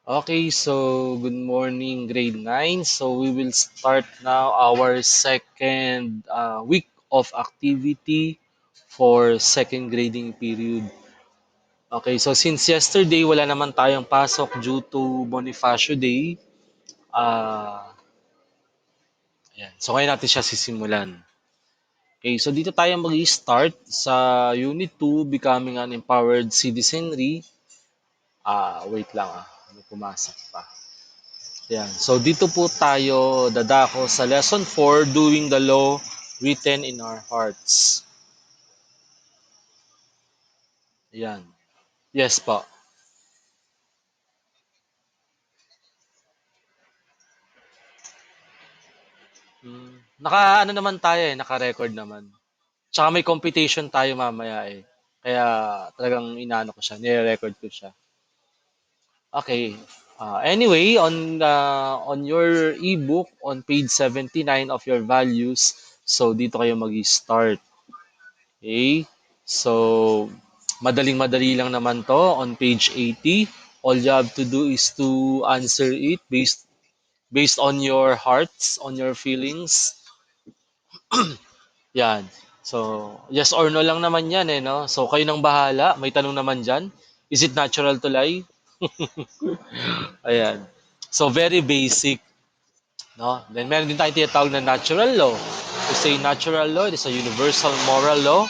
Okay, so good morning, grade 9. So we will start now our second week of activity for second grading period. Okay, so since yesterday wala naman tayong pasok due to Bonifacio Day, ah ayan. So ngayon natin siya sisimulan. Okay, so dito tayo mag-start sa Unit 2, Becoming an Empowered Citizenry. Wait lang may pumasok pa. Yan. So dito po tayo dadako sa lesson 4, doing the law written in our hearts. Yan. Yes po. Naka ano naman tayo naka-record naman. Tsaka may competition tayo mamaya eh. Kaya talagang inaano ko siya, nire-record ko siya. Okay. Anyway, on your ebook on page 79 of your values, so dito kayo magi-start. Okay? So, madaling-madali lang naman to on page 80. All you have to do is to answer it based on your hearts, on your feelings. Yan. So, yes or no lang naman yan eh, no? So, kayo nang bahala. May tanong naman dyan. Is it natural to lie? Ayan. So, very basic. No? Then meron din tayong tinatawag na natural law. We say natural law, it is a universal moral law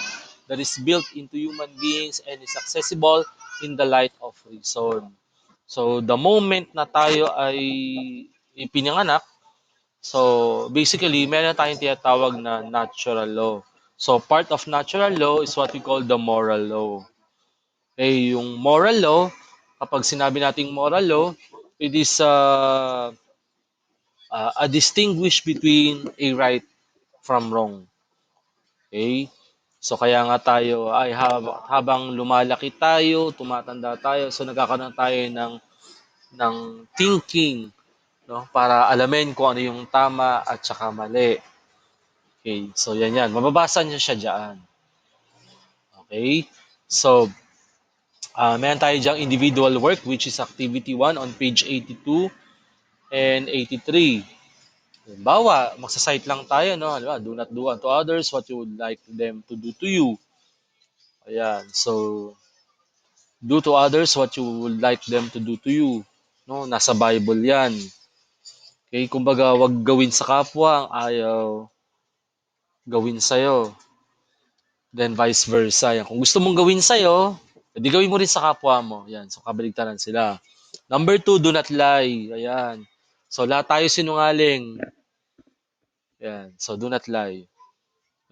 that is built into human beings and is accessible in the light of reason. So, the moment na tayo ay ipinanganak, so basically, meron tayong tinatawag na natural law. So, part of natural law is what we call the moral law. Eh, yung moral law, kapag sinabi nating moral law, it is a distinguish between a right from wrong. Okay? So kaya nga tayo ay habang lumalaki tayo, tumatanda tayo, so nagkakaroon tayo ng thinking, no, para alamin kung ano yung tama at saka mali. Okay? So yan. Mababasa niyo siya diyan. Okay? So meron tayo diyang individual work which is activity 1 on page 82 and 83. Halimbawa, magsa-cite lang tayo, no? Halimbawa, do not do unto others what you would like them to do to you. Ayan. So, do to others what you would like them to do to you. No, nasa Bible 'yan. Okay, kumbaga, wag gawin sa kapwa ang ayaw gawin sa then vice versa. Yan. Kung gusto mong gawin sa edi gawin mo rin sa kapwa mo. Yan, so kabaligtaran sila. Number 2, do not lie. Ayan. So, lahat tayo sinungaling. Yan. So, do not lie.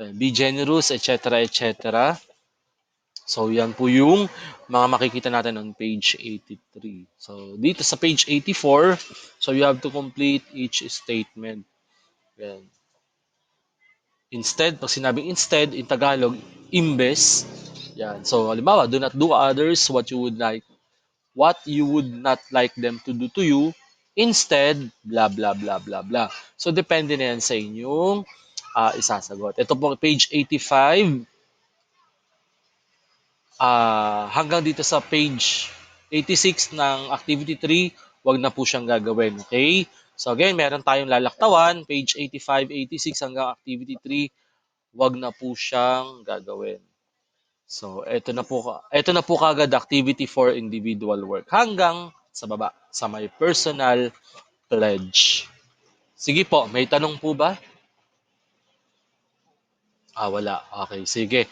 Ayan. Be generous, etc., etc. So, yan po yung mga makikita natin on page 83. So, dito sa page 84, so you have to complete each statement. Yan. Instead, pag sinabing instead, in Tagalog, imbes. Yan. So, halimbawa, do not do others what you would not like them to do to you. Instead, blah, blah, blah, blah, blah. So, depende na yan sa inyong isasagot. Ito po, page 85. Hanggang dito sa page 86 ng activity 3, wag na po siyang gagawin. Okay? So again, meron tayong lalaktawan, page 85, 86 hanggang activity 3, wag na po siyang gagawin. So ito na po kagad activity for individual work hanggang sa baba, sa my personal pledge. Sige po, may tanong po ba? Wala. Okay, sige.